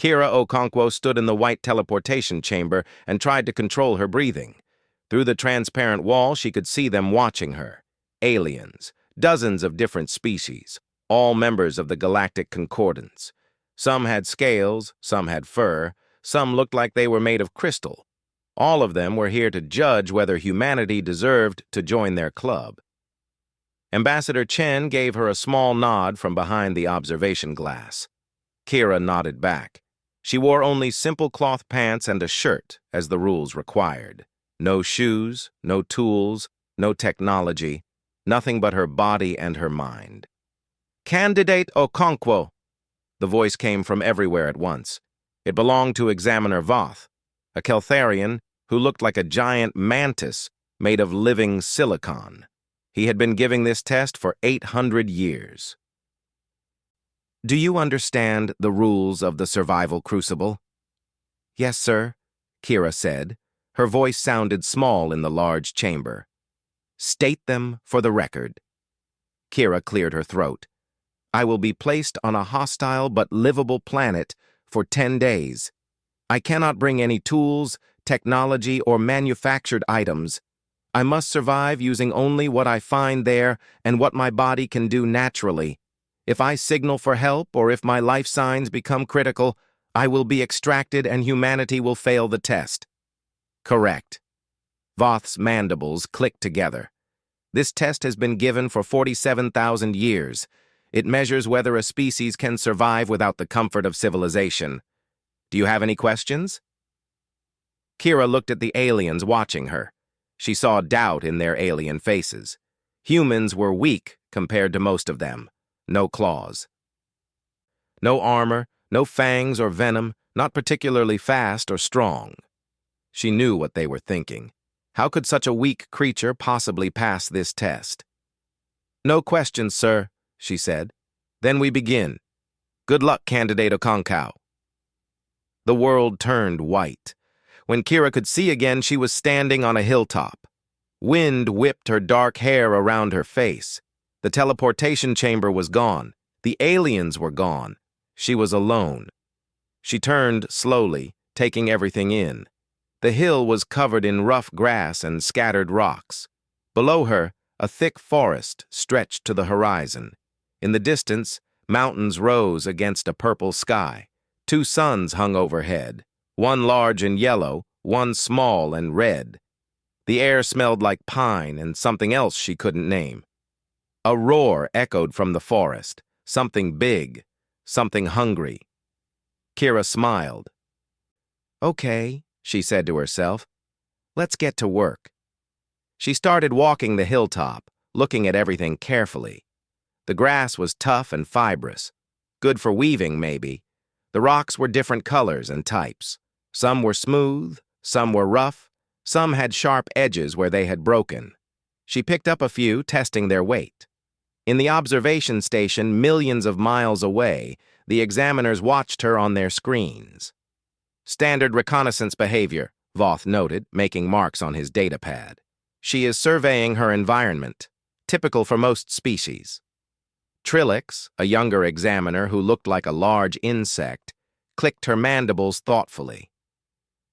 Kira Okonkwo stood in the white teleportation chamber and tried to control her breathing. Through the transparent wall, she could see them watching her. Aliens, dozens of different species, all members of the Galactic Concordance. Some had scales, some had fur, some looked like they were made of crystal. All of them were here to judge whether humanity deserved to join their club. Ambassador Chen gave her a small nod from behind the observation glass. Kira nodded back. She wore only simple cloth pants and a shirt, as the rules required. No shoes, no tools, no technology, nothing but her body and her mind. "Candidate Okonkwo." The voice came from everywhere at once. It belonged to Examiner Voth, a Keltharian who looked like a giant mantis made of living silicon. He had been giving this test for 800 years. "Do you understand the rules of the survival crucible?" "Yes, sir," Kira said. Her voice sounded small in the large chamber. "State them for the record." Kira cleared her throat. "I will be placed on a hostile but livable planet for 10 days. I cannot bring any tools, technology, or manufactured items. I must survive using only what I find there and what my body can do naturally. If I signal for help or if my life signs become critical, I will be extracted and humanity will fail the test." "Correct." Voth's mandibles clicked together. "This test has been given for 47,000 years. It measures whether a species can survive without the comfort of civilization. Do you have any questions?" Kira looked at the aliens watching her. She saw doubt in their alien faces. Humans were weak compared to most of them. No claws. No armor, no fangs or venom, not particularly fast or strong. She knew what they were thinking. How could such a weak creature possibly pass this test? "No questions, sir," she said. "Then we begin. Good luck, Candidate Okonkwo." The world turned white. When Kira could see again, she was standing on a hilltop. Wind whipped her dark hair around her face. The teleportation chamber was gone. The aliens were gone. She was alone. She turned slowly, taking everything in. The hill was covered in rough grass and scattered rocks. Below her, a thick forest stretched to the horizon. In the distance, mountains rose against a purple sky. 2 suns hung overhead, one large and yellow, one small and red. The air smelled like pine and something else she couldn't name. A roar echoed from the forest, something big, something hungry. Kira smiled. "Okay," she said to herself. "Let's get to work." She started walking the hilltop, looking at everything carefully. The grass was tough and fibrous. Good for weaving, maybe. The rocks were different colors and types. Some were smooth, some were rough, some had sharp edges where they had broken. She picked up a few, testing their weight. In the observation station millions of miles away, the examiners watched her on their screens. "Standard reconnaissance behavior," Voth noted, making marks on his datapad. "She is surveying her environment, typical for most species." Trillix, a younger examiner who looked like a large insect, clicked her mandibles thoughtfully.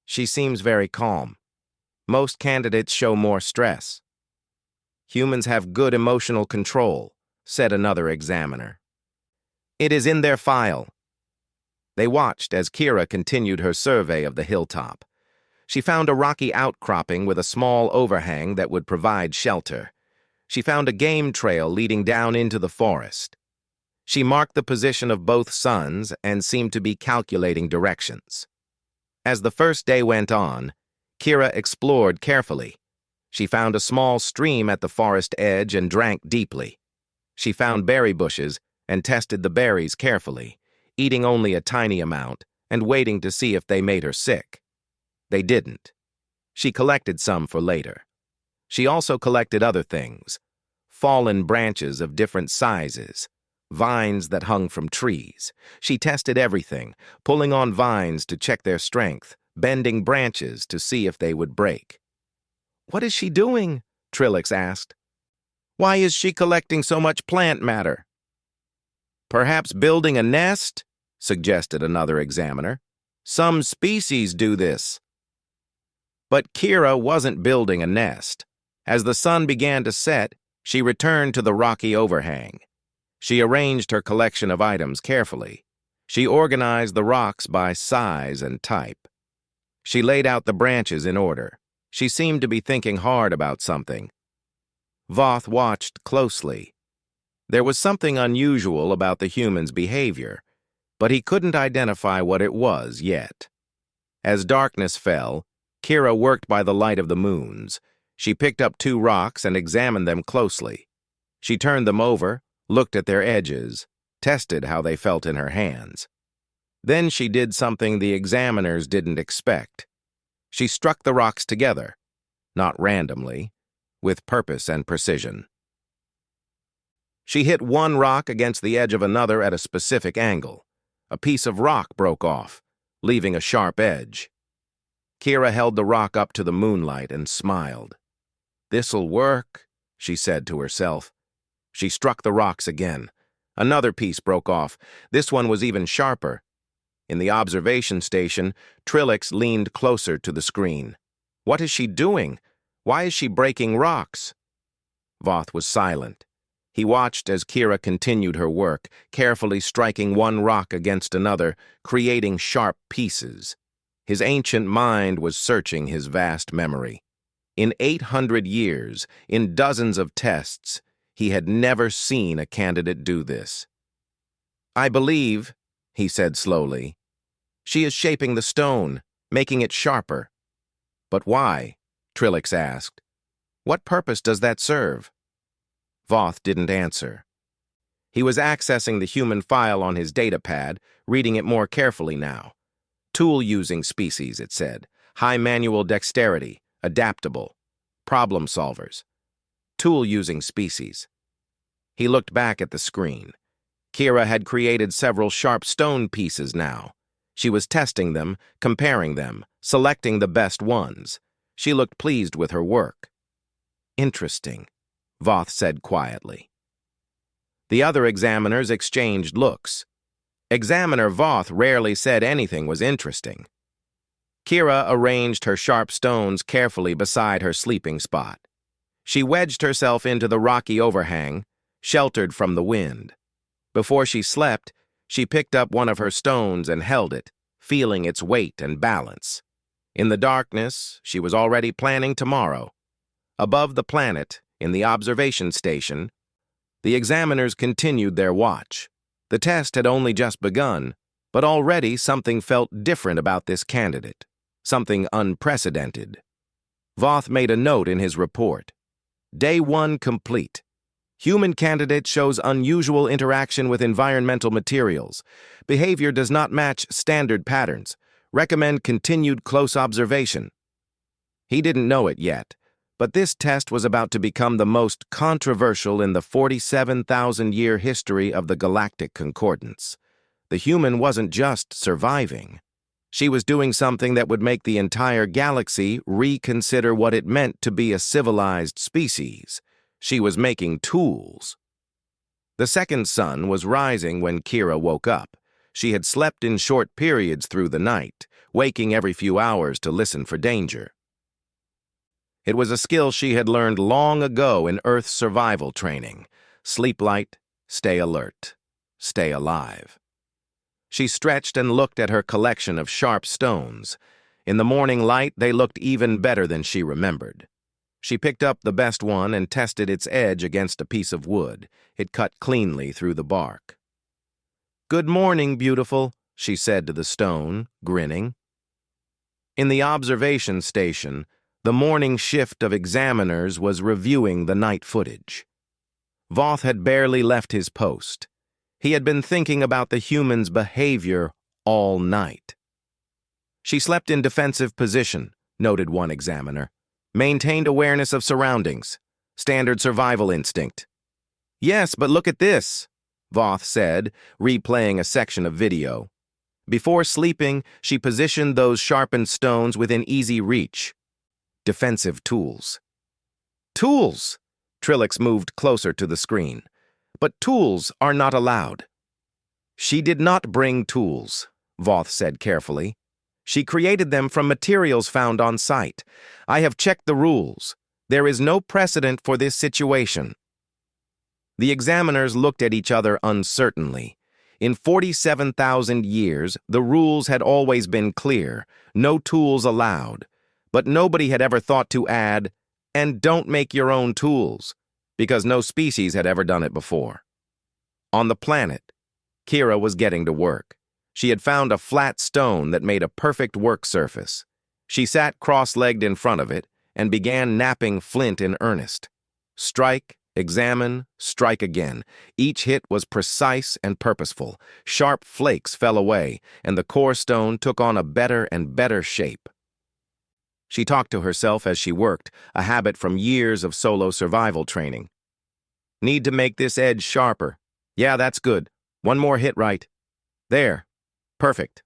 "She seems very calm. Most candidates show more stress." "Humans have good emotional control," said another examiner. "It is in their file." They watched as Kira continued her survey of the hilltop. She found a rocky outcropping with a small overhang that would provide shelter. She found a game trail leading down into the forest. She marked the position of both suns and seemed to be calculating directions. As the first day went on, Kira explored carefully. She found a small stream at the forest edge and drank deeply. She found berry bushes and tested the berries carefully, eating only a tiny amount and waiting to see if they made her sick. They didn't. She collected some for later. She also collected other things: fallen branches of different sizes, vines that hung from trees. She tested everything, pulling on vines to check their strength, bending branches to see if they would break. "What is she doing?" Trillix asked. "Why is she collecting so much plant matter?" "Perhaps building a nest?" suggested another examiner. Some species do this. But Kira wasn't building a nest. As the sun began to set, she returned to the rocky overhang. She arranged her collection of items carefully. She organized the rocks by size and type. She laid out the branches in order. She seemed to be thinking hard about something. Voth watched closely. There was something unusual about the human's behavior, but he couldn't identify what it was yet. As darkness fell, Kira worked by the light of the moons. She picked up 2 rocks and examined them closely. She turned them over, looked at their edges, tested how they felt in her hands. Then she did something the examiners didn't expect. She struck the rocks together, not randomly, with purpose and precision. She hit one rock against the edge of another at a specific angle. A piece of rock broke off, leaving a sharp edge. Kira held the rock up to the moonlight and smiled. "This'll work," she said to herself. She struck the rocks again. Another piece broke off. This one was even sharper. In the observation station, Trillix leaned closer to the screen. "What is she doing? Why is she breaking rocks?" Voth was silent. He watched as Kira continued her work, carefully striking one rock against another, creating sharp pieces. His ancient mind was searching his vast memory. In 800 years, in dozens of tests, he had never seen a candidate do this. "I believe," he said slowly, "she is shaping the stone, making it sharper." "But why?" Trillix asked. "What purpose does that serve?" Voth didn't answer. He was accessing the human file on his datapad, reading it more carefully now. Tool-using species, it said. High manual dexterity, adaptable, problem solvers. Tool-using species. He looked back at the screen. Kira had created several sharp stone pieces now. She was testing them, comparing them, selecting the best ones. She looked pleased with her work. "Interesting," Voth said quietly. The other examiners exchanged looks. Examiner Voth rarely said anything was interesting. Kira arranged her sharp stones carefully beside her sleeping spot. She wedged herself into the rocky overhang, sheltered from the wind. Before she slept, she picked up one of her stones and held it, feeling its weight and balance. In the darkness, she was already planning tomorrow. Above the planet, in the observation station, the examiners continued their watch. The test had only just begun, but already something felt different about this candidate, something unprecedented. Voth made a note in his report. Day 1 complete. Human candidate shows unusual interaction with environmental materials. Behavior does not match standard patterns. Recommend continued close observation. He didn't know it yet, but this test was about to become the most controversial in the 47,000-year history of the Galactic Concordance. The human wasn't just surviving. She was doing something that would make the entire galaxy reconsider what it meant to be a civilized species. She was making tools. The second sun was rising when Kira woke up. She had slept in short periods through the night, waking every few hours to listen for danger. It was a skill she had learned long ago in Earth survival training. Sleep light, stay alert, stay alive. She stretched and looked at her collection of sharp stones. In the morning light, they looked even better than she remembered. She picked up the best one and tested its edge against a piece of wood. It cut cleanly through the bark. "Good morning, beautiful," she said to the stone, grinning. In the observation station, the morning shift of examiners was reviewing the night footage. Voth had barely left his post. He had been thinking about the human's behavior all night. "She slept in defensive position," noted one examiner. "Maintained awareness of surroundings. Standard survival instinct." "Yes, but look at this," Voth said, replaying a section of video. "Before sleeping, she positioned those sharpened stones within easy reach. Defensive tools." "Tools!" Trillix moved closer to the screen. "But tools are not allowed." She did not bring tools, Voth said carefully. She created them from materials found on site. I have checked the rules. There is no precedent for this situation. The examiners looked at each other uncertainly. In 47,000 years, the rules had always been clear, no tools allowed. But nobody had ever thought to add, "And don't make your own tools," because no species had ever done it before. On the planet, Kira was getting to work. She had found a flat stone that made a perfect work surface. She sat cross-legged in front of it and began knapping flint in earnest. Strike, examine, strike again. Each hit was precise and purposeful. Sharp flakes fell away, and the core stone took on a better and better shape. She talked to herself as she worked, a habit from years of solo survival training. Need to make this edge sharper. Yeah, that's good. One more hit right. There. Perfect.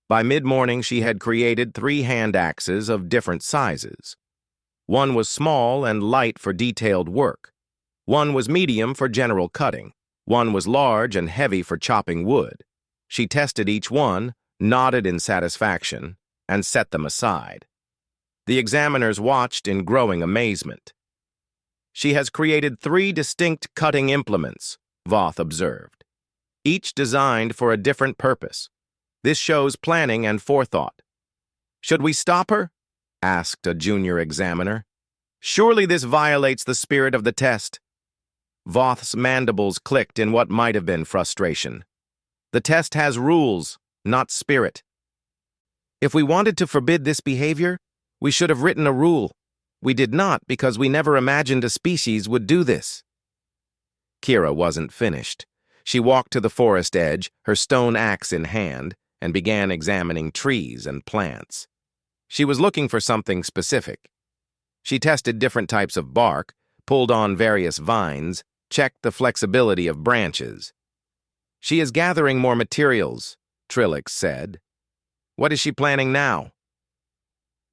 By mid-morning, she had created 3 hand axes of different sizes. One was small and light for detailed work. One was medium for general cutting. One was large and heavy for chopping wood. She tested each one, nodded in satisfaction, and set them aside. The examiners watched in growing amazement. She has created 3 distinct cutting implements, Voth observed, each designed for a different purpose. This shows planning and forethought. Should we stop her? Asked a junior examiner. Surely this violates the spirit of the test. Voth's mandibles clicked in what might have been frustration. The test has rules, not spirit. If we wanted to forbid this behavior, we should have written a rule. We did not because we never imagined a species would do this. Kira wasn't finished. She walked to the forest edge, her stone axe in hand, and began examining trees and plants. She was looking for something specific. She tested different types of bark, pulled on various vines, checked the flexibility of branches. She is gathering more materials, Trillix said. What is she planning now?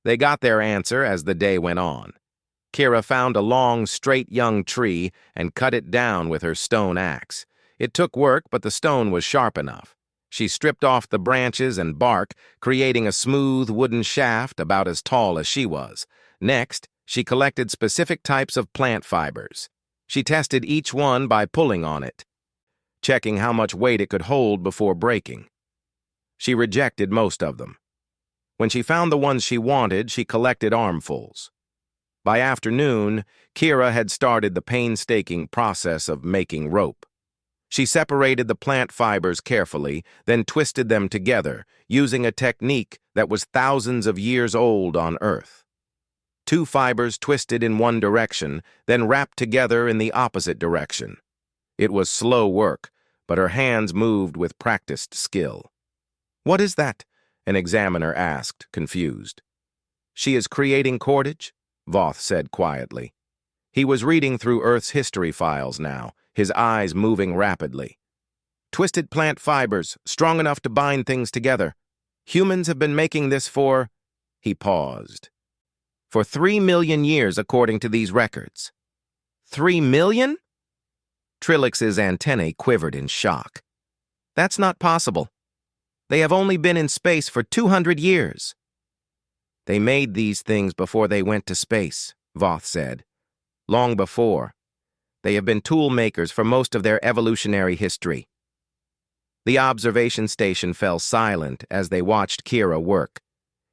They got their answer as the day went on. Kira found a long, straight young tree and cut it down with her stone axe. It took work, but the stone was sharp enough. She stripped off the branches and bark, creating a smooth wooden shaft about as tall as she was. Next, she collected specific types of plant fibers. She tested each one by pulling on it, checking how much weight it could hold before breaking. She rejected most of them. When she found the ones she wanted, she collected armfuls. By afternoon, Kira had started the painstaking process of making rope. She separated the plant fibers carefully, then twisted them together, using a technique that was thousands of years old on Earth. 2 fibers twisted in one direction, then wrapped together in the opposite direction. It was slow work, but her hands moved with practiced skill. What is that? An examiner asked, confused. She is creating cordage, Voth said quietly. He was reading through Earth's history files now, his eyes moving rapidly. Twisted plant fibers, strong enough to bind things together. Humans have been making this for... He paused. For 3 million years, according to these records. 3 million? Trillix's antennae quivered in shock. That's not possible. They have only been in space for 200 years. They made these things before they went to space, Voth said. Long before. They have been tool makers for most of their evolutionary history. The observation station fell silent as they watched Kira work.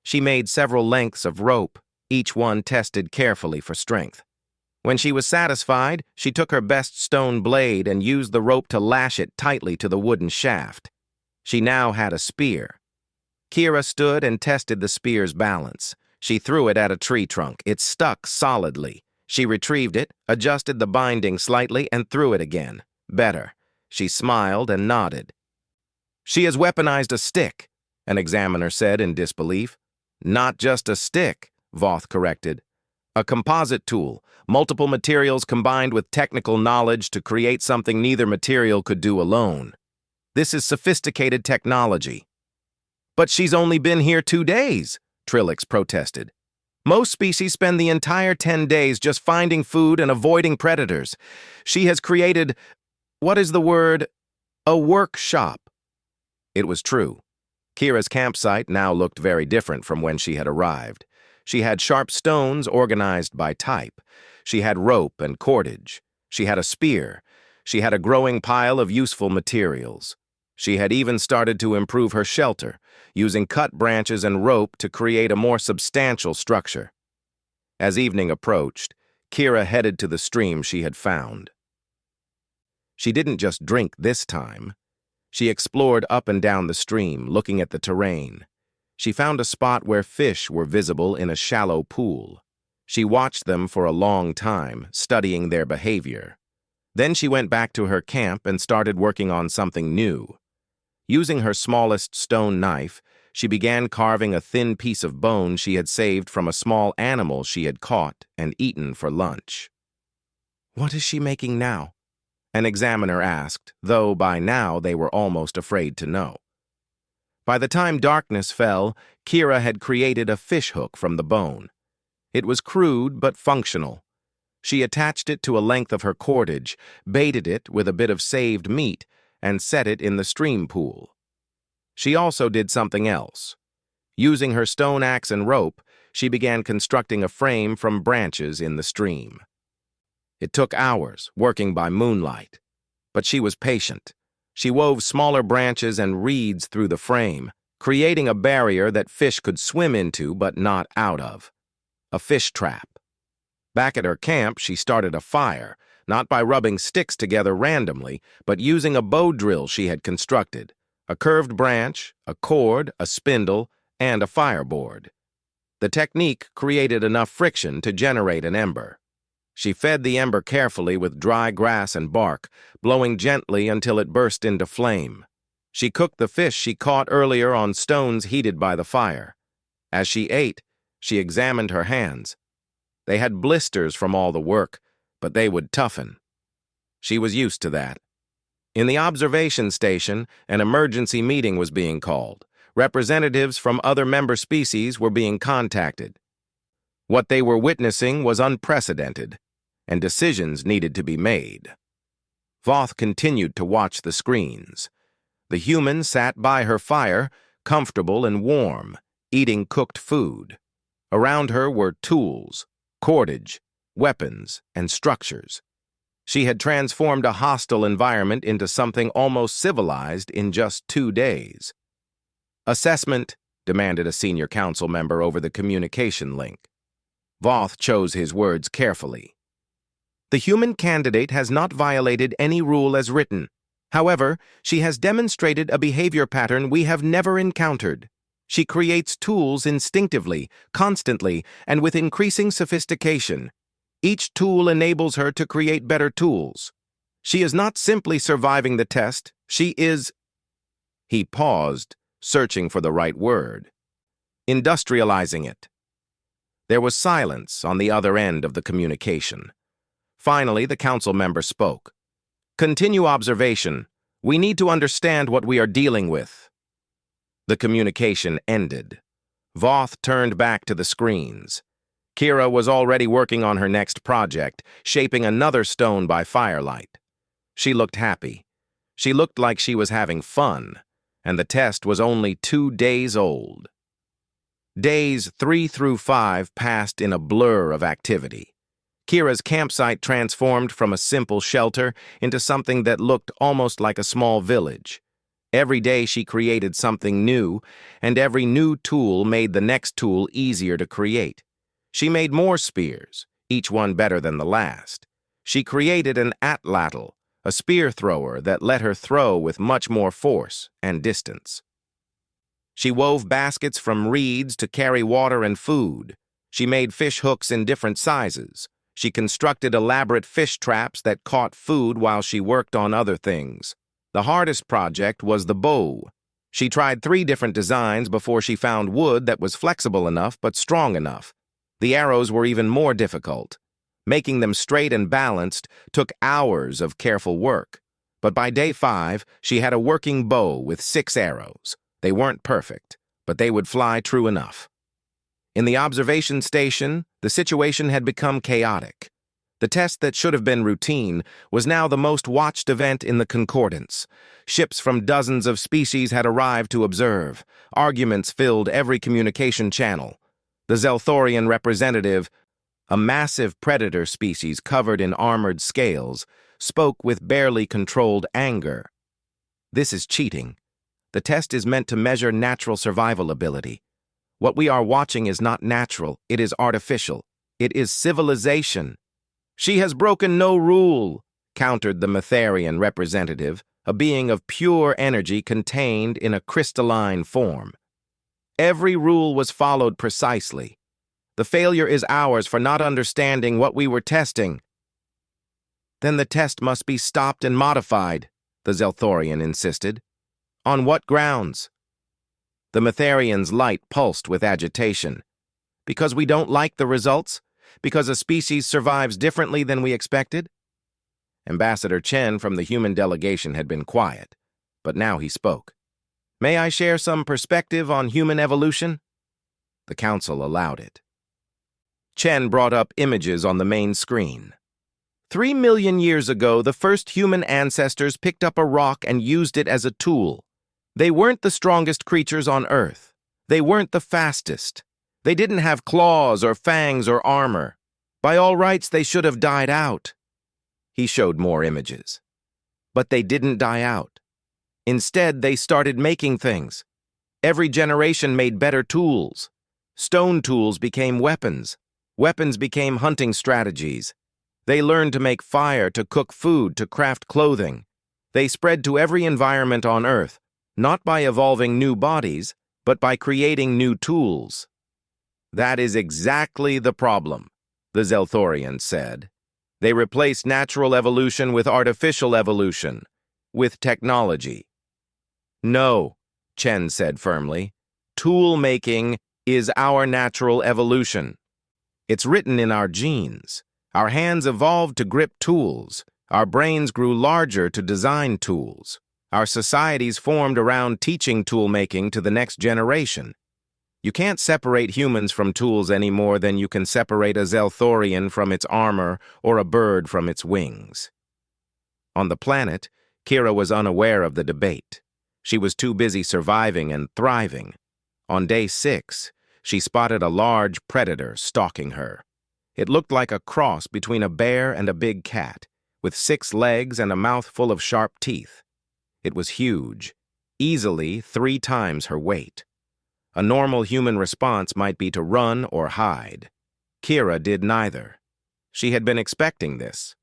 She made several lengths of rope, each one tested carefully for strength. When she was satisfied, she took her best stone blade and used the rope to lash it tightly to the wooden shaft. She now had a spear. Kira stood and tested the spear's balance. She threw it at a tree trunk. It stuck solidly. She retrieved it, adjusted the binding slightly, and threw it again. Better. She smiled and nodded. She has weaponized a stick, an examiner said in disbelief. Not just a stick, Voth corrected. A composite tool, multiple materials combined with technical knowledge to create something neither material could do alone. This is sophisticated technology. But she's only been here 2 days, Trillix protested. Most species spend the entire 10 days just finding food and avoiding predators. She has created, what is the word? A workshop. It was true. Kira's campsite now looked very different from when she had arrived. She had sharp stones organized by type. She had rope and cordage. She had a spear. She had a growing pile of useful materials. She had even started to improve her shelter, using cut branches and rope to create a more substantial structure. As evening approached, Kira headed to the stream she had found. She didn't just drink this time. She explored up and down the stream, looking at the terrain. She found a spot where fish were visible in a shallow pool. She watched them for a long time, studying their behavior. Then she went back to her camp and started working on something new. Using her smallest stone knife, she began carving a thin piece of bone she had saved from a small animal she had caught and eaten for lunch. "What is she making now?" an examiner asked, though by now they were almost afraid to know. By the time darkness fell, Kira had created a fishhook from the bone. It was crude but functional. She attached it to a length of her cordage, baited it with a bit of saved meat, and set it in the stream pool. She also did something else. Using her stone axe and rope, she began constructing a frame from branches in the stream. It took hours, working by moonlight. But she was patient. She wove smaller branches and reeds through the frame, creating a barrier that fish could swim into but not out of. A fish trap. Back at her camp, she started a fire, not by rubbing sticks together randomly, but using a bow drill she had constructed, a curved branch, a cord, a spindle, and a fireboard. The technique created enough friction to generate an ember. She fed the ember carefully with dry grass and bark, blowing gently until it burst into flame. She cooked the fish she caught earlier on stones heated by the fire. As she ate, she examined her hands. They had blisters from all the work, but they would toughen. She was used to that. In the observation station, an emergency meeting was being called. Representatives from other member species were being contacted. What they were witnessing was unprecedented, and decisions needed to be made. Voth continued to watch the screens. The human sat by her fire, comfortable and warm, eating cooked food. Around her were tools, cordage, weapons, and structures. She had transformed a hostile environment into something almost civilized in just 2 days. "Assessment," demanded a senior council member over the communication link. Voth chose his words carefully. "The human candidate has not violated any rule as written. However, she has demonstrated a behavior pattern we have never encountered. She creates tools instinctively, constantly, and with increasing sophistication. Each tool enables her to create better tools. She is not simply surviving the test, she is—" He paused, searching for the right word. "Industrializing it." There was silence on the other end of the communication. Finally, the council member spoke. "Continue observation. We need to understand what we are dealing with." The communication ended. Voth turned back to the screens. Kira was already working on her next project, shaping another stone by firelight. She looked happy. She looked like she was having fun, and the test was only 2 days old. Days 3 through 5 passed in a blur of activity. Kira's campsite transformed from a simple shelter into something that looked almost like a small village. Every day she created something new, and every new tool made the next tool easier to create. She made more spears, each one better than the last. She created an atlatl, a spear thrower that let her throw with much more force and distance. She wove baskets from reeds to carry water and food. She made fish hooks in different sizes. She constructed elaborate fish traps that caught food while she worked on other things. The hardest project was the bow. She tried 3 different designs before she found wood that was flexible enough but strong enough. The arrows were even more difficult. Making them straight and balanced took hours of careful work. But by day 5, she had a working bow with 6 arrows. They weren't perfect, but they would fly true enough. In the observation station, the situation had become chaotic. The test that should have been routine was now the most watched event in the Concordance. Ships from dozens of species had arrived to observe. Arguments filled every communication channel. The Zelthorian representative, a massive predator species covered in armored scales, spoke with barely controlled anger. This is cheating. The test is meant to measure natural survival ability. What we are watching is not natural, it is artificial. It is civilization. She has broken no rule, countered the Metherian representative, a being of pure energy contained in a crystalline form. Every rule was followed precisely. The failure is ours for not understanding what we were testing. Then the test must be stopped and modified, the Zelthorian insisted. On what grounds? The Metherian's light pulsed with agitation. Because we don't like the results? Because a species survives differently than we expected? Ambassador Chen from the human delegation had been quiet, but now he spoke. May I share some perspective on human evolution? The council allowed it. Chen brought up images on the main screen. 3 million years ago, the first human ancestors picked up a rock and used it as a tool. They weren't the strongest creatures on Earth. They weren't the fastest. They didn't have claws or fangs or armor. By all rights, they should have died out. He showed more images. But they didn't die out. Instead, they started making things. Every generation made better tools. Stone tools became weapons. Weapons became hunting strategies. They learned to make fire, to cook food, to craft clothing. They spread to every environment on Earth, not by evolving new bodies, but by creating new tools. That is exactly the problem, the Zelthorian said. They replaced natural evolution with artificial evolution, with technology. No, Chen said firmly. Tool making is our natural evolution. It's written in our genes. Our hands evolved to grip tools. Our brains grew larger to design tools. Our societies formed around teaching tool-making to the next generation. You can't separate humans from tools any more than you can separate a Zelthorian from its armor or a bird from its wings. On the planet, Kira was unaware of the debate. She was too busy surviving and thriving. On day 6, she spotted a large predator stalking her. It looked like a cross between a bear and a big cat, with 6 legs and a mouth full of sharp teeth. It was huge, easily 3 times her weight. A normal human response might be to run or hide. Kira did neither. She had been expecting this.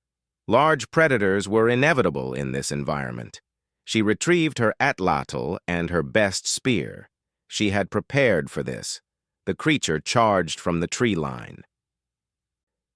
Large predators were inevitable in this environment. She retrieved her atlatl and her best spear. She had prepared for this. The creature charged from the tree line.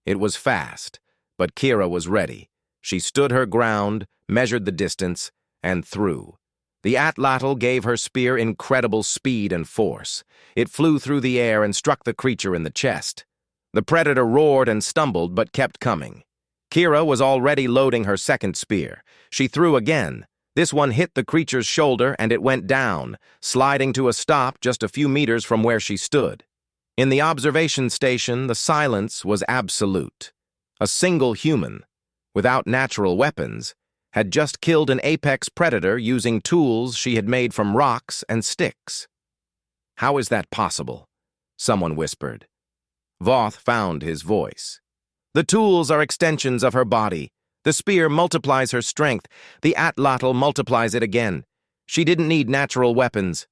It was fast, but Kira was ready. She stood her ground, measured the distance, and threw. The atlatl gave her spear incredible speed and force. It flew through the air and struck the creature in the chest. The predator roared and stumbled but kept coming. Kira was already loading her second spear. She threw again. This one hit the creature's shoulder and it went down, sliding to a stop just a few meters from where she stood. In the observation station, the silence was absolute. A single human, without natural weapons, had just killed an apex predator using tools she had made from rocks and sticks. How is that possible? Someone whispered. Voth found his voice. The tools are extensions of her body. The spear multiplies her strength. The atlatl multiplies it again. She didn't need natural weapons.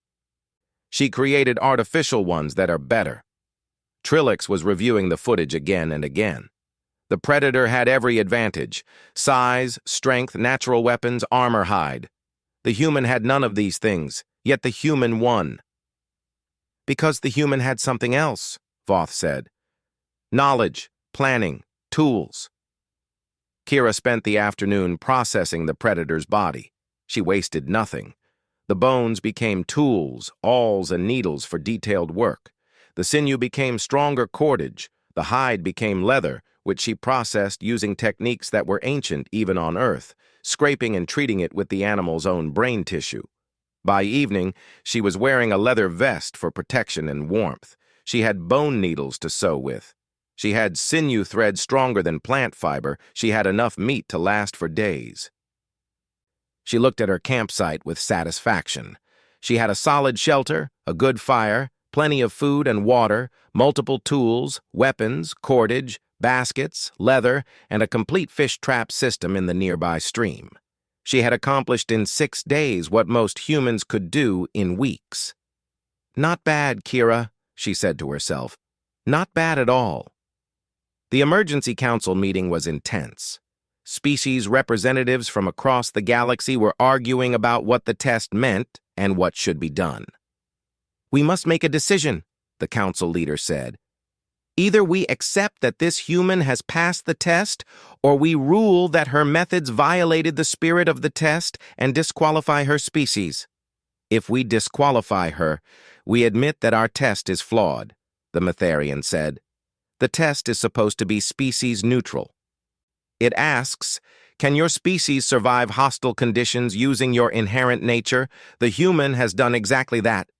She created artificial ones that are better. Trilix was reviewing the footage again and again. The predator had every advantage: size, strength, natural weapons, armor hide. The human had none of these things, yet the human won. Because the human had something else, Voth said. Knowledge, planning, tools. Kira spent the afternoon processing the predator's body. She wasted nothing. The bones became tools, awls, and needles for detailed work. The sinew became stronger cordage. The hide became leather, which she processed using techniques that were ancient even on Earth, scraping and treating it with the animal's own brain tissue. By evening, she was wearing a leather vest for protection and warmth. She had bone needles to sew with. She had sinew threads stronger than plant fiber. She had enough meat to last for days. She looked at her campsite with satisfaction. She had a solid shelter, a good fire, plenty of food and water, multiple tools, weapons, cordage, baskets, leather, and a complete fish trap system in the nearby stream. She had accomplished in 6 days what most humans could do in weeks. "Not bad, Kira," she said to herself. "Not bad at all." The emergency council meeting was intense. Species representatives from across the galaxy were arguing about what the test meant and what should be done. "We must make a decision," the council leader said. "Either we accept that this human has passed the test, or we rule that her methods violated the spirit of the test and disqualify her species. If we disqualify her, we admit that our test is flawed," the Metherian said. "The test is supposed to be species neutral. It asks, can your species survive hostile conditions using your inherent nature? The human has done exactly that."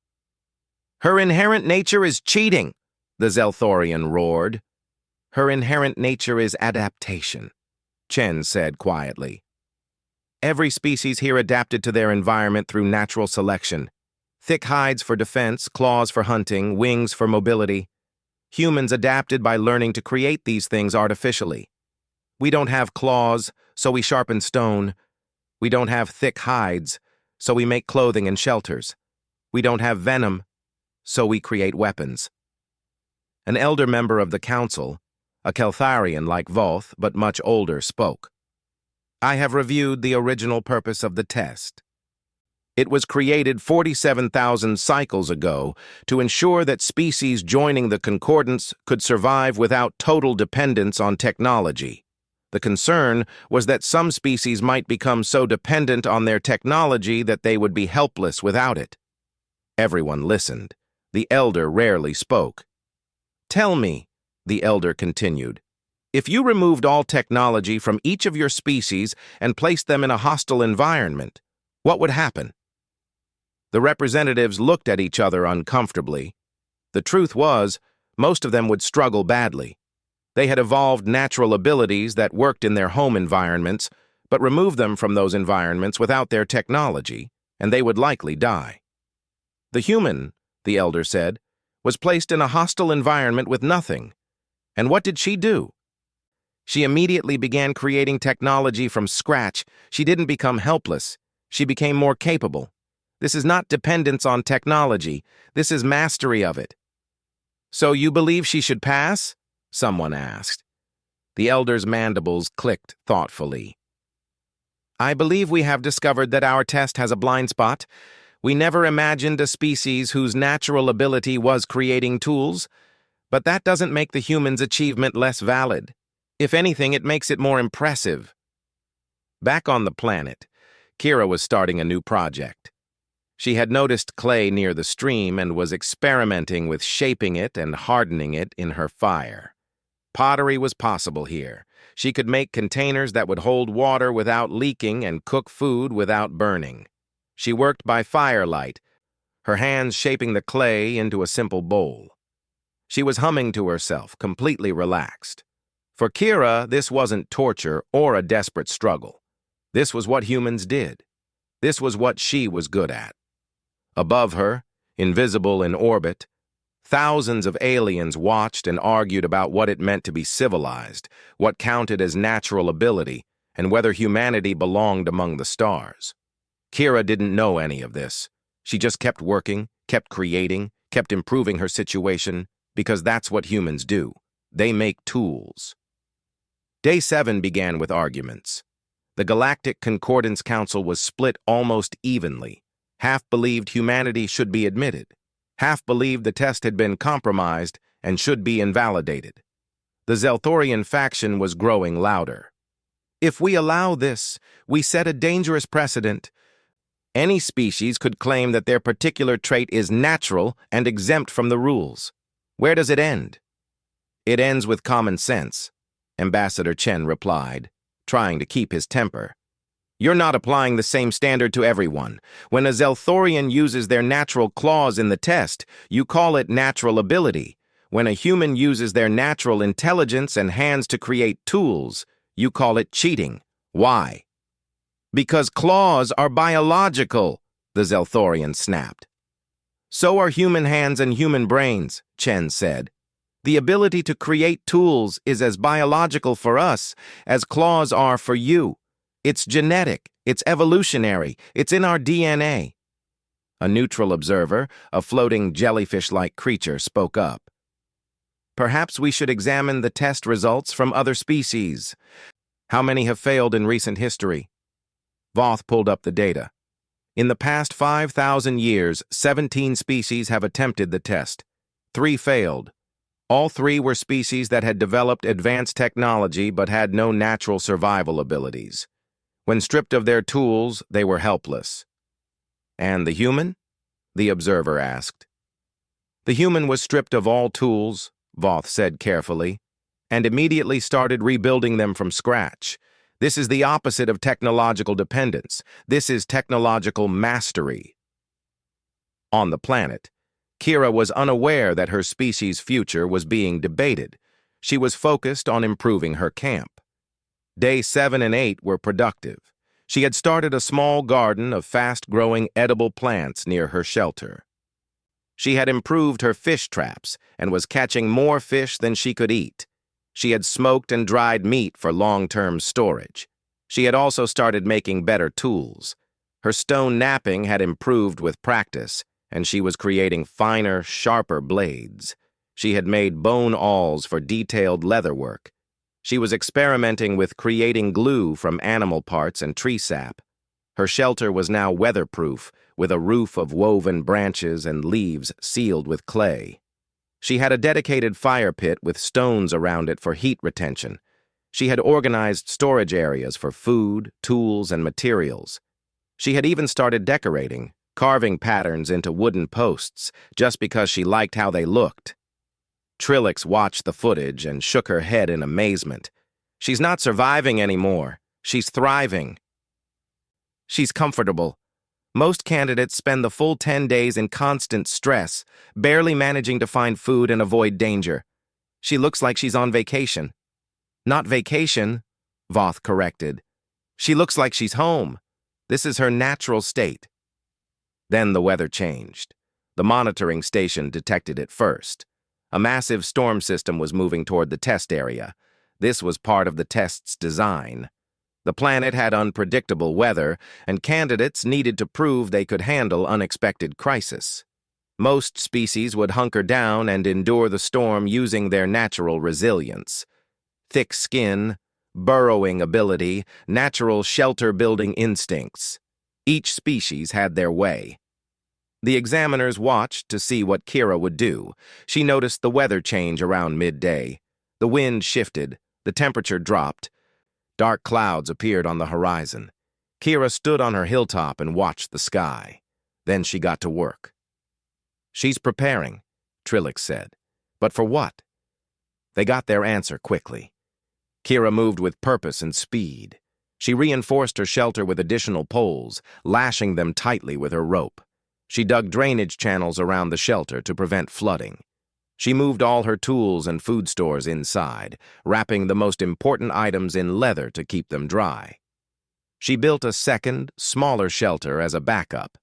"Her inherent nature is cheating," the Zelthorian roared. "Her inherent nature is adaptation," Chen said quietly. "Every species here adapted to their environment through natural selection. Thick hides for defense, claws for hunting, wings for mobility. Humans adapted by learning to create these things artificially. We don't have claws, so we sharpen stone. We don't have thick hides, so we make clothing and shelters. We don't have venom, so we create weapons." An elder member of the council, a Keltharian like Volth but much older, spoke. "I have reviewed the original purpose of the test. It was created 47,000 cycles ago to ensure that species joining the concordance could survive without total dependence on technology. The concern was that some species might become so dependent on their technology that they would be helpless without it." Everyone listened. The elder rarely spoke. "Tell me," the elder continued, "if you removed all technology from each of your species and placed them in a hostile environment, what would happen?" The representatives looked at each other uncomfortably. The truth was, most of them would struggle badly. They had evolved natural abilities that worked in their home environments, but removed them from those environments without their technology, and they would likely die. "The human," the elder said, "was placed in a hostile environment with nothing. And what did she do? She immediately began creating technology from scratch. She didn't become helpless. She became more capable. This is not dependence on technology. This is mastery of it." "So you believe she should pass?" someone asked. The elder's mandibles clicked thoughtfully. "I believe we have discovered that our test has a blind spot. We never imagined a species whose natural ability was creating tools, but that doesn't make the human's achievement less valid. If anything, it makes it more impressive." Back on the planet, Kira was starting a new project. She had noticed clay near the stream and was experimenting with shaping it and hardening it in her fire. Pottery was possible here. She could make containers that would hold water without leaking and cook food without burning. She worked by firelight, her hands shaping the clay into a simple bowl. She was humming to herself, completely relaxed. For Kira, this wasn't torture or a desperate struggle. This was what humans did. This was what she was good at. Above her, invisible in orbit, thousands of aliens watched and argued about what it meant to be civilized, what counted as natural ability, and whether humanity belonged among the stars. Kira didn't know any of this. She just kept working, kept creating, kept improving her situation, because that's what humans do. They make tools. Day 7 began with arguments. The Galactic Concordance Council was split almost evenly. Half believed humanity should be admitted. Half believed the test had been compromised and should be invalidated. The Zelthorian faction was growing louder. "If we allow this, we set a dangerous precedent. Any species could claim that their particular trait is natural and exempt from the rules. Where does it end?" "It ends with common sense," Ambassador Chen replied, trying to keep his temper. "You're not applying the same standard to everyone. When a Zelthorian uses their natural claws in the test, you call it natural ability. When a human uses their natural intelligence and hands to create tools, you call it cheating. Why? Because claws are biological, the Zelthorian snapped. So are human hands and human brains, Chen said. The ability to create tools is as biological for us as claws are for you. It's genetic, it's evolutionary, it's in our DNA. A neutral observer, a floating jellyfish-like creature, spoke up. Perhaps we should examine the test results from other species. How many have failed in recent history? Voth pulled up the data. In the past 5,000 years, 17 species have attempted the test. 3 failed. All 3 were species that had developed advanced technology but had no natural survival abilities. When stripped of their tools, they were helpless. And the human? The observer asked. The human was stripped of all tools, Voth said carefully, and immediately started rebuilding them from scratch. This is the opposite of technological dependence. This is technological mastery. On the planet, Kira was unaware that her species' future was being debated. She was focused on improving her camp. Day 7 and 8 were productive. She had started a small garden of fast-growing edible plants near her shelter. She had improved her fish traps and was catching more fish than she could eat. She had smoked and dried meat for long-term storage. She had also started making better tools. Her stone knapping had improved with practice, and she was creating finer, sharper blades. She had made bone awls for detailed leatherwork. She was experimenting with creating glue from animal parts and tree sap. Her shelter was now weatherproof, with a roof of woven branches and leaves sealed with clay. She had a dedicated fire pit with stones around it for heat retention. She had organized storage areas for food, tools, and materials. She had even started decorating, carving patterns into wooden posts, just because she liked how they looked. Trillix watched the footage and shook her head in amazement. She's not surviving anymore. She's thriving. She's comfortable. Most candidates spend the full 10 days in constant stress, barely managing to find food and avoid danger. She looks like she's on vacation. Not vacation, Voth corrected. She looks like she's home. This is her natural state. Then the weather changed. The monitoring station detected it first. A massive storm system was moving toward the test area. This was part of the test's design. The planet had unpredictable weather, and candidates needed to prove they could handle unexpected crisis. Most species would hunker down and endure the storm using their natural resilience. Thick skin, burrowing ability, natural shelter-building instincts. Each species had their way. The examiners watched to see what Kira would do. She noticed the weather change around midday. The wind shifted, the temperature dropped. Dark clouds appeared on the horizon. Kira stood on her hilltop and watched the sky. Then she got to work. She's preparing, Trillix said. But for what? They got their answer quickly. Kira moved with purpose and speed. She reinforced her shelter with additional poles, lashing them tightly with her rope. She dug drainage channels around the shelter to prevent flooding. She moved all her tools and food stores inside, wrapping the most important items in leather to keep them dry. She built a second, smaller shelter as a backup.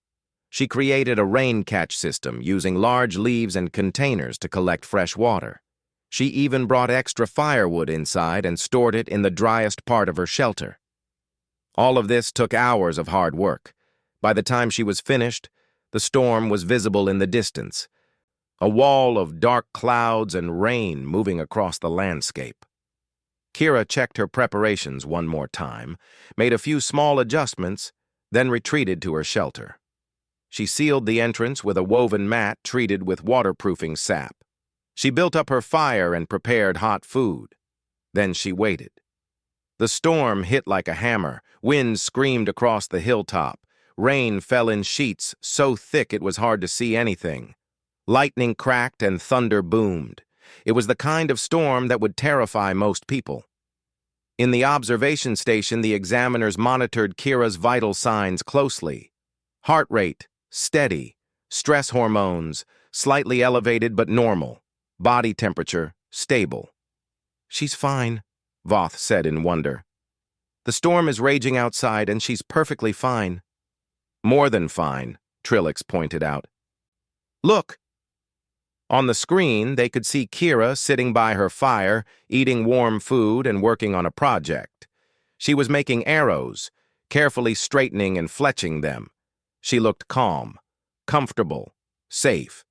She created a rain catch system using large leaves and containers to collect fresh water. She even brought extra firewood inside and stored it in the driest part of her shelter. All of this took hours of hard work. By the time she was finished, the storm was visible in the distance, a wall of dark clouds and rain moving across the landscape. Kira checked her preparations one more time, made a few small adjustments, then retreated to her shelter. She sealed the entrance with a woven mat treated with waterproofing sap. She built up her fire and prepared hot food. Then she waited. The storm hit like a hammer. Wind screamed across the hilltop. Rain fell in sheets so thick it was hard to see anything. Lightning cracked and thunder boomed. It was the kind of storm that would terrify most people. In the observation station, the examiners monitored Kira's vital signs closely. Heart rate, steady. Stress hormones, slightly elevated but normal. Body temperature, stable. She's fine, Voth said in wonder. The storm is raging outside and she's perfectly fine. More than fine, Trillix pointed out. Look! On the screen, they could see Kira sitting by her fire, eating warm food and working on a project. She was making arrows, carefully straightening and fletching them. She looked calm, comfortable, safe.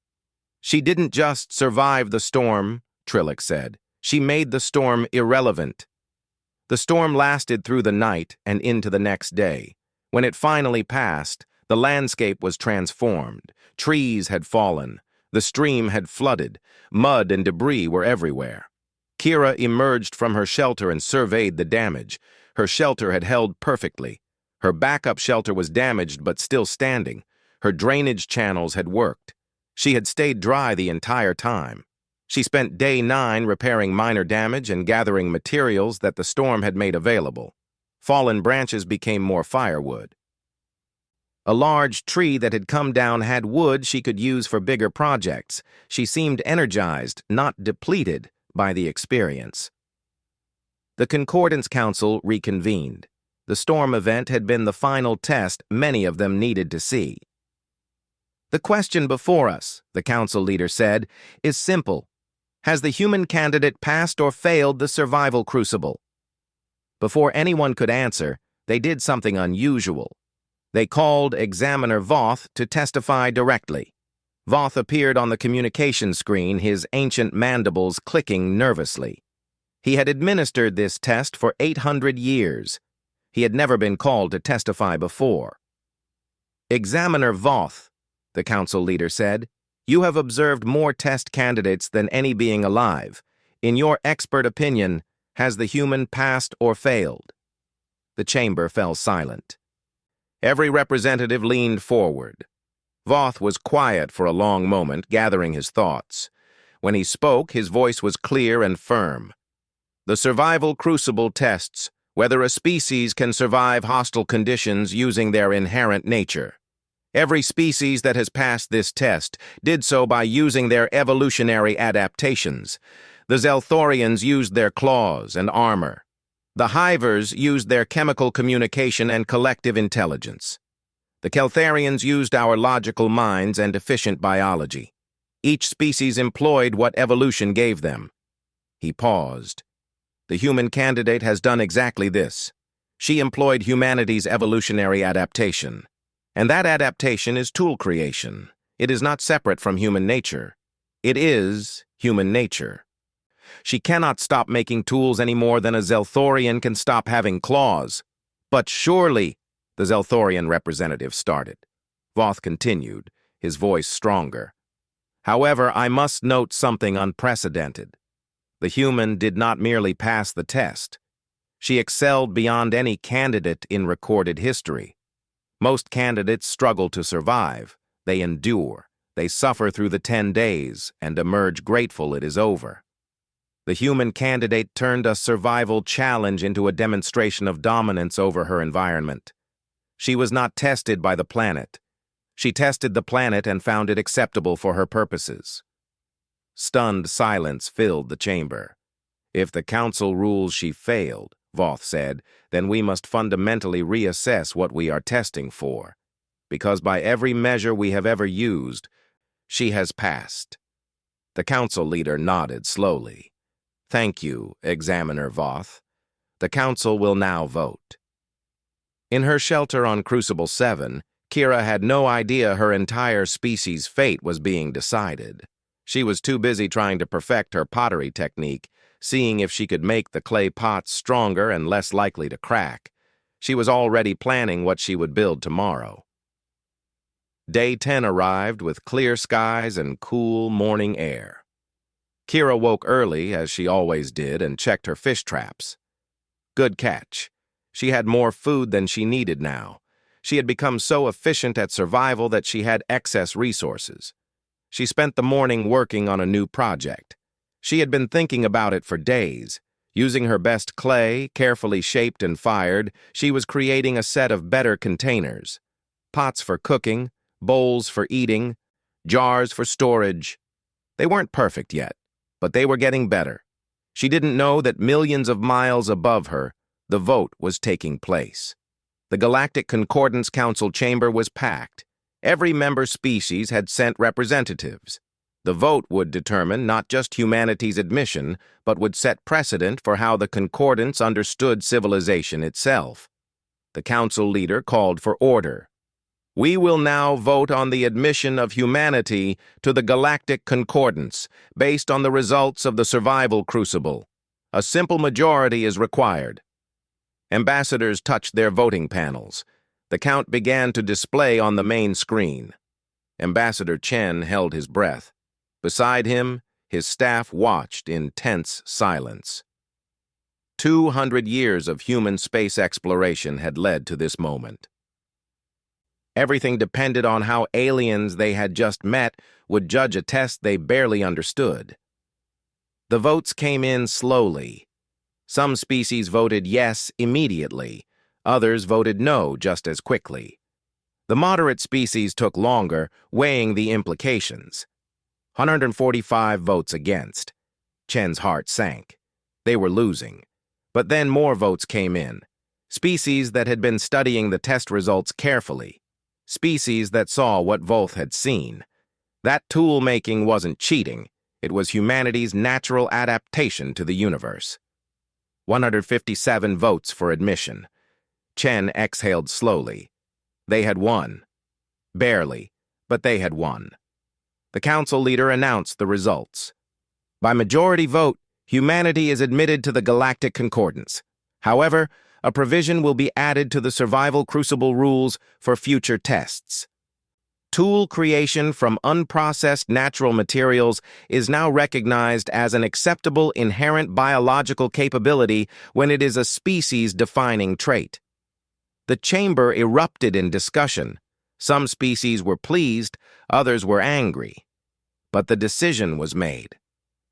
She didn't just survive the storm, Trillix said. She made the storm irrelevant. The storm lasted through the night and into the next day. When it finally passed, the landscape was transformed. Trees had fallen. The stream had flooded. Mud and debris were everywhere. Kira emerged from her shelter and surveyed the damage. Her shelter had held perfectly. Her backup shelter was damaged but still standing. Her drainage channels had worked. She had stayed dry the entire time. She spent day 9 repairing minor damage and gathering materials that the storm had made available. Fallen branches became more firewood. A large tree that had come down had wood she could use for bigger projects. She seemed energized, not depleted, by the experience. The Concordance Council reconvened. The storm event had been the final test many of them needed to see. The question before us, the council leader said, is simple. Has the human candidate passed or failed the survival crucible? Before anyone could answer, they did something unusual. They called Examiner Voth to testify directly. Voth appeared on the communication screen, his ancient mandibles clicking nervously. He had administered this test for 800 years. He had never been called to testify before. Examiner Voth, the council leader said, you have observed more test candidates than any being alive. In your expert opinion, has the human passed or failed? The chamber fell silent. Every representative leaned forward. Voth was quiet for a long moment, gathering his thoughts. When he spoke, his voice was clear and firm. The survival crucible tests whether a species can survive hostile conditions using their inherent nature. Every species that has passed this test did so by using their evolutionary adaptations. The Zelthorians used their claws and armor. The Hivers used their chemical communication and collective intelligence. The Keltharians used our logical minds and efficient biology. Each species employed what evolution gave them. He paused. The human candidate has done exactly this. She employed humanity's evolutionary adaptation. And that adaptation is tool creation. It is not separate from human nature. It is human nature. She cannot stop making tools any more than a Zelthorian can stop having claws. But surely, the Zelthorian representative started. Voth continued, his voice stronger. However, I must note something unprecedented. The human did not merely pass the test. She excelled beyond any candidate in recorded history. Most candidates struggle to survive. They endure. They suffer through the 10 days and emerge grateful it is over. The human candidate turned a survival challenge into a demonstration of dominance over her environment. She was not tested by the planet. She tested the planet and found it acceptable for her purposes. Stunned silence filled the chamber. If the council rules she failed, Voth said, then we must fundamentally reassess what we are testing for. Because by every measure we have ever used, she has passed. The council leader nodded slowly. Thank you, Examiner Voth. The council will now vote. In her shelter on Crucible 7, Kira had no idea her entire species' fate was being decided. She was too busy trying to perfect her pottery technique, seeing if she could make the clay pots stronger and less likely to crack. She was already planning what she would build tomorrow. Day 10 arrived with clear skies and cool morning air. Kira woke early, as she always did, and checked her fish traps. Good catch. She had more food than she needed now. She had become so efficient at survival that she had excess resources. She spent the morning working on a new project. She had been thinking about it for days. Using her best clay, carefully shaped and fired, she was creating a set of better containers. Pots for cooking, bowls for eating, jars for storage. They weren't perfect yet. but they were getting better. She didn't know that millions of miles above her, the vote was taking place. The Galactic Concordance Council chamber was packed. Every member species had sent representatives. The vote would determine not just humanity's admission, but would set precedent for how the Concordance understood civilization itself. The council leader called for order. We will now vote on the admission of humanity to the Galactic Concordance, based on the results of the survival crucible. A simple majority is required. Ambassadors touched their voting panels. The count began to display on the main screen. Ambassador Chen held his breath. Beside him, his staff watched in tense silence. 200 years of human space exploration had led to this moment. Everything depended on how aliens they had just met would judge a test they barely understood. The votes came in slowly. Some species voted yes immediately. Others voted no just as quickly. The moderate species took longer, weighing the implications. 145 votes against. Chen's heart sank. They were losing. But then more votes came in. Species that had been studying the test results carefully. Species that saw what Voth had seen. That tool-making wasn't cheating. It was humanity's natural adaptation to the universe. 157 votes for admission. Chen exhaled slowly. They had won. Barely, but they had won. The council leader announced the results. By majority vote, humanity is admitted to the Galactic Concordance. However, a provision will be added to the survival crucible rules for future tests. Tool creation from unprocessed natural materials is now recognized as an acceptable inherent biological capability when it is a species-defining trait. The chamber erupted in discussion. Some species were pleased, others were angry. But the decision was made.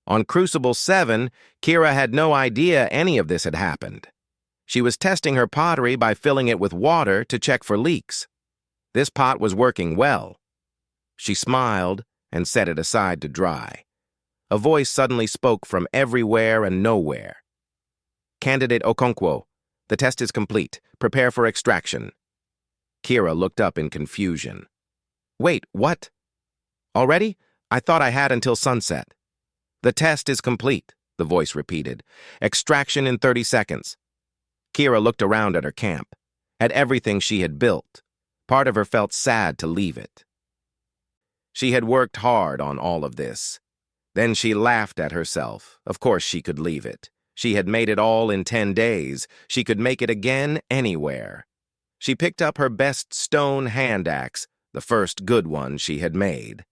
On Crucible 7, Kira had no idea any of this had happened. She was testing her pottery by filling it with water to check for leaks. This pot was working well. She smiled and set it aside to dry. A voice suddenly spoke from everywhere and nowhere. Candidate Okonkwo, the test is complete. Prepare for extraction. Kira looked up in confusion. Wait, what? Already? I thought I had until sunset. The test is complete, the voice repeated. Extraction in 30 seconds. Kira looked around at her camp, at everything she had built. Part of her felt sad to leave it. She had worked hard on all of this. Then she laughed at herself. Of course she could leave it. She had made it all in 10 days. She could make it again anywhere. She picked up her best stone hand axe, the first good one she had made.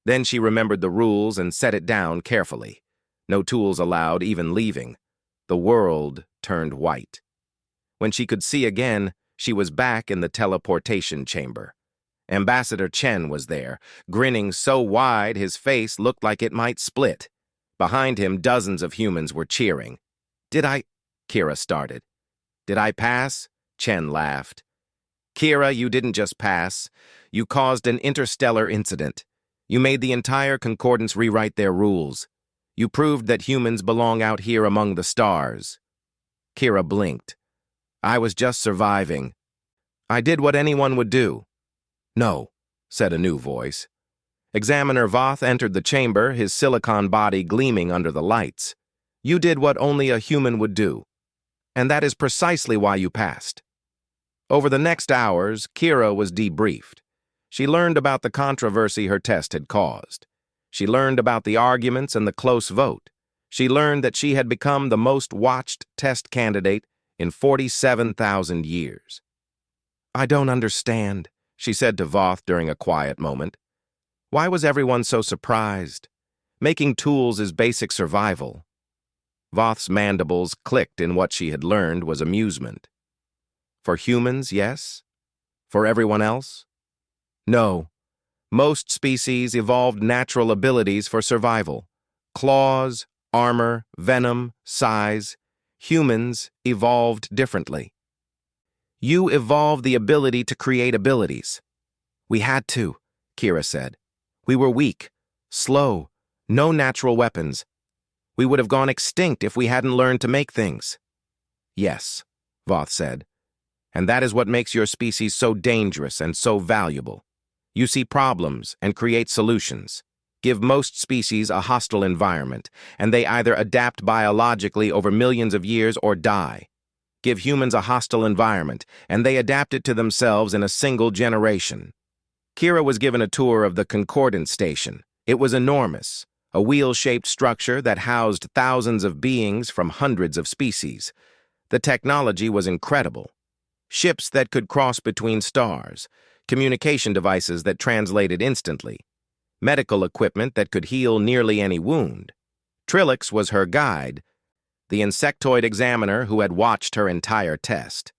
Then she remembered the rules and set it down carefully. No tools allowed, even leaving. The world turned white. When she could see again, she was back in the teleportation chamber. Ambassador Chen was there, grinning so wide his face looked like it might split. Behind him, dozens of humans were cheering. Kira started. Did I pass? Chen laughed. Kira, you didn't just pass. You caused an interstellar incident. You made the entire Concordance rewrite their rules. You proved that humans belong out here among the stars. Kira blinked. I was just surviving. I did what anyone would do. No, said a new voice. Examiner Voth entered the chamber, his silicon body gleaming under the lights. You did what only a human would do. And that is precisely why you passed. Over the next hours, Kira was debriefed. She learned about the controversy her test had caused. She learned about the arguments and the close vote. She learned that she had become the most watched test candidate in 47,000 years. I don't understand, she said to Voth during a quiet moment. Why was everyone so surprised? Making tools is basic survival. Voth's mandibles clicked in what she had learned was amusement. For humans, yes. For everyone else? No. Most species evolved natural abilities for survival. Claws, armor, venom, size. Humans evolved differently. You evolved the ability to create abilities. We had to, Kira said. We were weak, slow, no natural weapons. We would have gone extinct if we hadn't learned to make things. Yes, Voth said. And that is what makes your species so dangerous and so valuable. You see problems and create solutions. Give most species a hostile environment, and they either adapt biologically over millions of years or die. Give humans a hostile environment, and they adapt it to themselves in a single generation. Kira was given a tour of the Concordance Station. It was enormous, a wheel-shaped structure that housed thousands of beings from hundreds of species. The technology was incredible. Ships that could cross between stars, communication devices that translated instantly, medical equipment that could heal nearly any wound. Trillix was her guide, the insectoid examiner who had watched her entire test.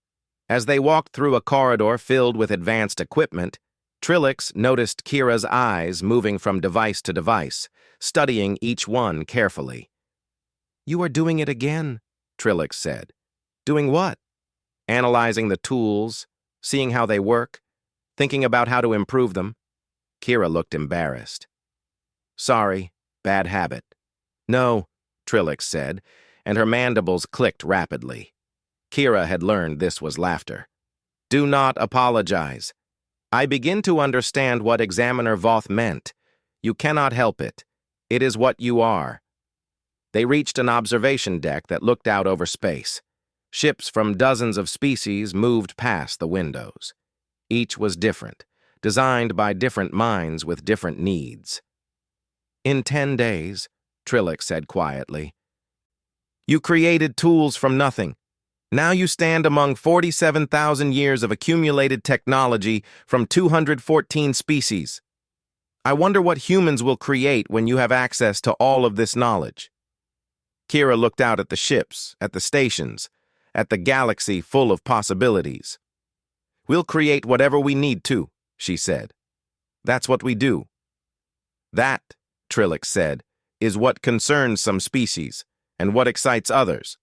As they walked through a corridor filled with advanced equipment, Trillix noticed Kira's eyes moving from device to device, studying each one carefully. "You are doing it again," Trillix said. "Doing what?" "Analyzing the tools, seeing how they work, thinking about how to improve them." Kira looked embarrassed. "Sorry, bad habit." "No," Trillix said, and her mandibles clicked rapidly. Kira had learned this was laughter. "Do not apologize. I begin to understand what Examiner Voth meant. You cannot help it. It is what you are." They reached an observation deck that looked out over space. Ships from dozens of species moved past the windows. Each was different, designed by different minds with different needs. "In 10 days," Trillix said quietly, "you created tools from nothing. Now you stand among 47,000 years of accumulated technology from 214 species. I wonder what humans will create when you have access to all of this knowledge." Kira looked out at the ships, at the stations, at the galaxy full of possibilities. "We'll create whatever we need to," she said. "That's what we do." "That," Trillix said, "is what concerns some species, and what excites others."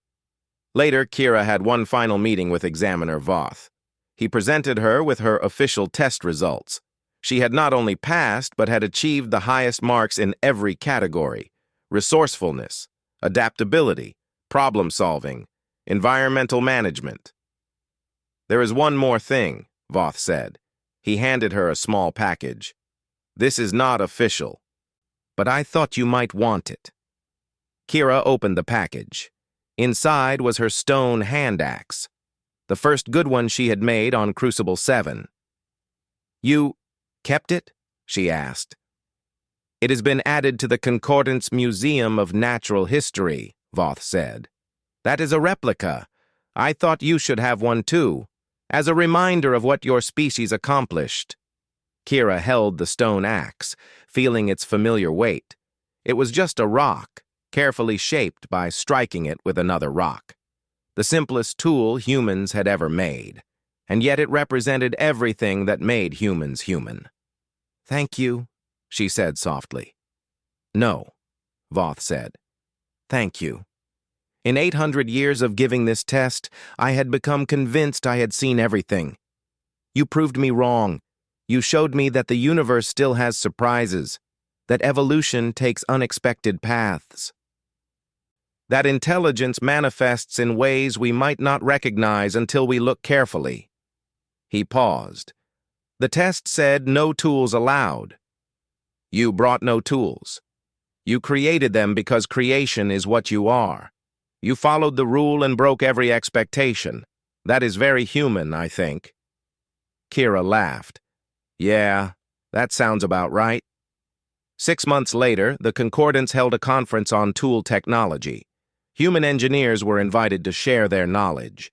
Later, Kira had one final meeting with Examiner Voth. He presented her with her official test results. She had not only passed, but had achieved the highest marks in every category: resourcefulness, adaptability, problem-solving, environmental management. "There is one more thing," Voth said. He handed her a small package. "This is not official, but I thought you might want it." Kira opened the package. Inside was her stone hand axe, the first good one she had made on Crucible 7. "You kept it?" she asked. "It has been added to the Concordance Museum of Natural History," Voth said. "That is a replica. I thought you should have one too, as a reminder of what your species accomplished." Kira held the stone axe, feeling its familiar weight. It was just a rock, carefully shaped by striking it with another rock. The simplest tool humans had ever made, and yet it represented everything that made humans human. "Thank you," she said softly. "No," Voth said. "Thank you. In 800 years of giving this test, I had become convinced I had seen everything. You proved me wrong. You showed me that the universe still has surprises, that evolution takes unexpected paths, that intelligence manifests in ways we might not recognize until we look carefully." He paused. "The test said no tools allowed. You brought no tools. You created them because creation is what you are. You followed the rule and broke every expectation. That is very human, I think." Kira laughed. "Yeah, that sounds about right." 6 months later, the Concordance held a conference on tool technology. Human engineers were invited to share their knowledge.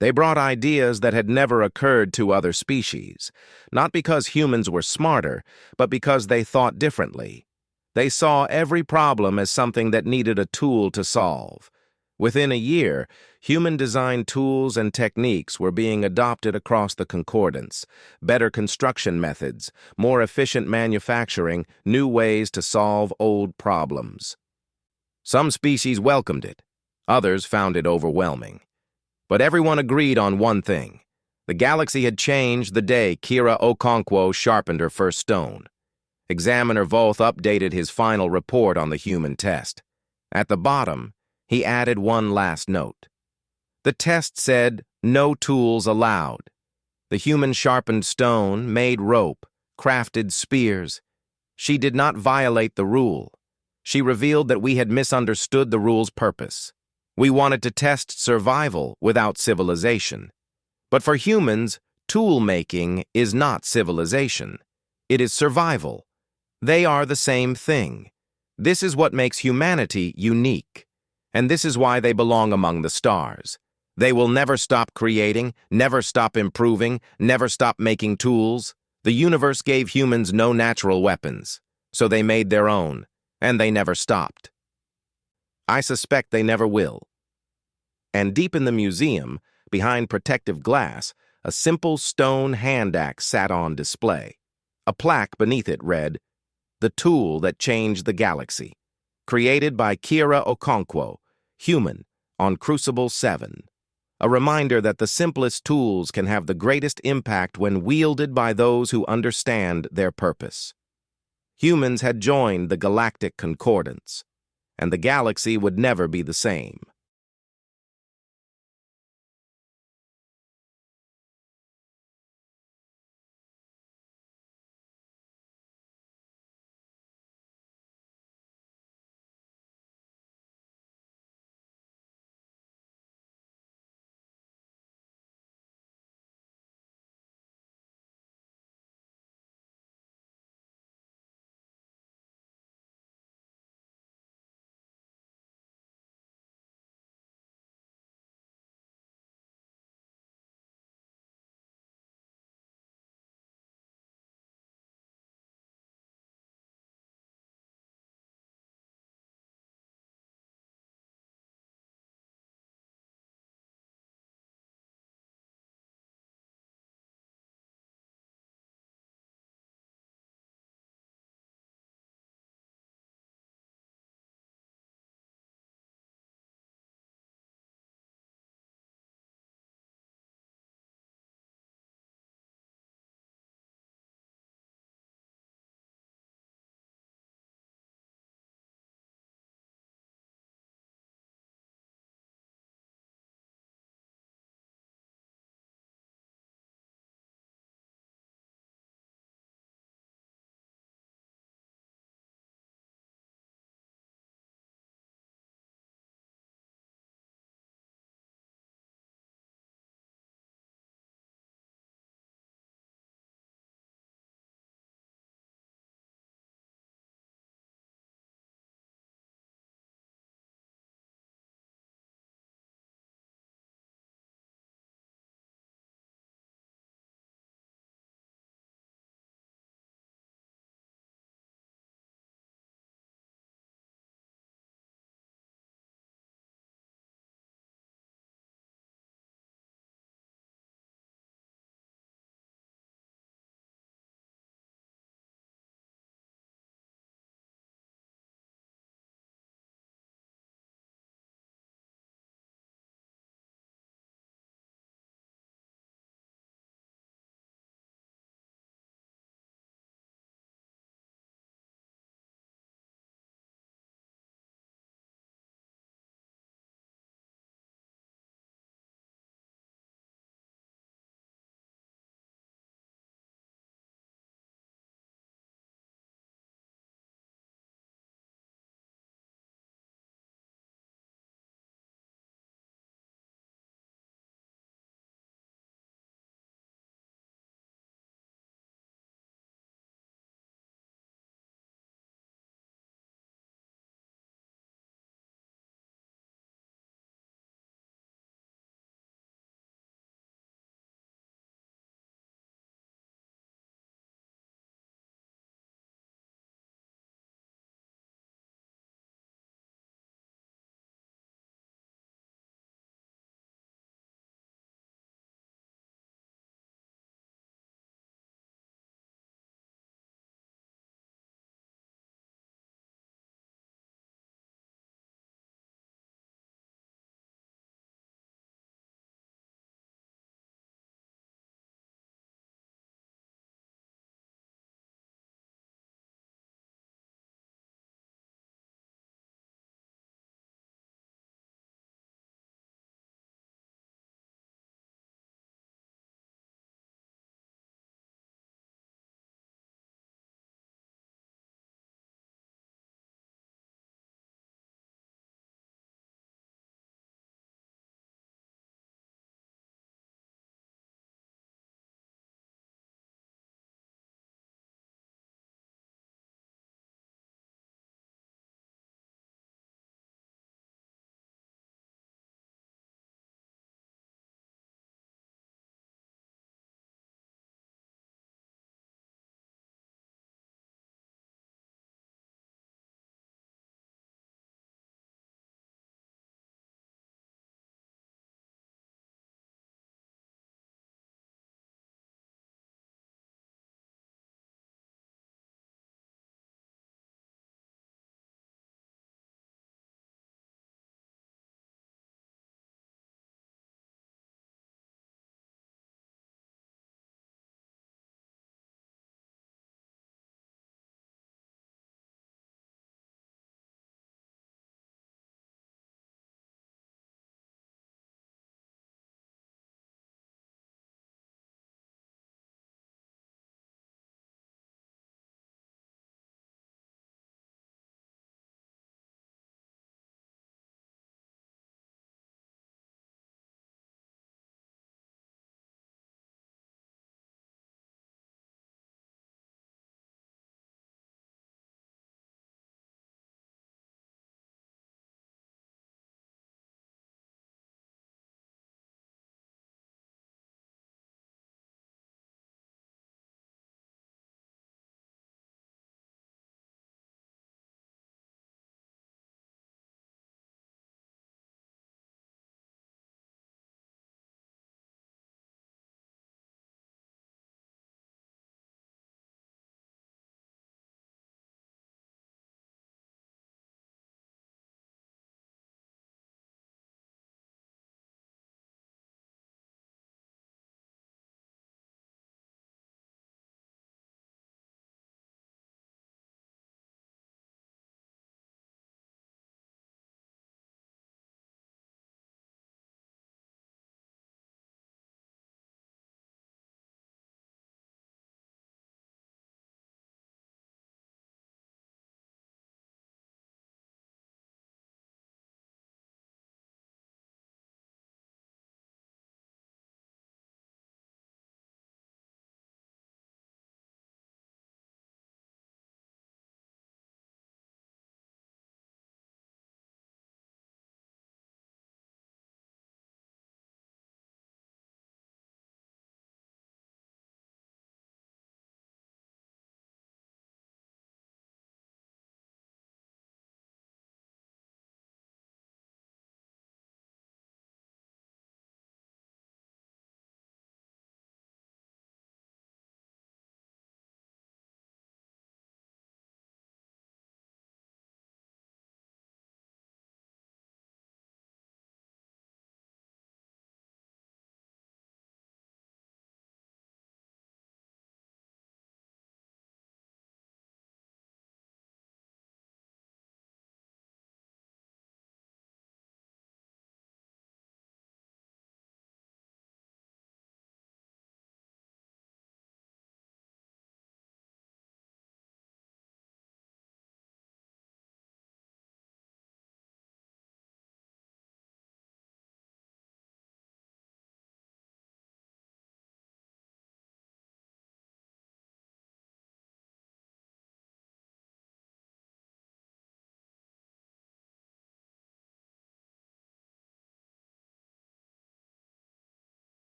They brought ideas that had never occurred to other species, not because humans were smarter, but because they thought differently. They saw every problem as something that needed a tool to solve. Within a year, human-designed tools and techniques were being adopted across the Concordance: better construction methods, more efficient manufacturing, new ways to solve old problems. Some species welcomed it. Others found it overwhelming. But everyone agreed on one thing. The galaxy had changed the day Kira Okonkwo sharpened her first stone. Examiner Voth updated his final report on the human test. At the bottom, he added one last note. The test said, "No tools allowed." The human sharpened stone, made rope, crafted spears. She did not violate the rule. She revealed that we had misunderstood the rule's purpose. We wanted to test survival without civilization. But for humans, tool-making is not civilization. It is survival. They are the same thing. This is what makes humanity unique. And this is why they belong among the stars. They will never stop creating, never stop improving, never stop making tools. The universe gave humans no natural weapons, so they made their own, and they never stopped. I suspect they never will. And deep in the museum, behind protective glass, a simple stone hand axe sat on display. A plaque beneath it read, "The Tool That Changed the Galaxy. Created by Kira Okonkwo, human, on Crucible 7. A reminder that the simplest tools can have the greatest impact when wielded by those who understand their purpose." Humans had joined the Galactic Concordance, and the galaxy would never be the same.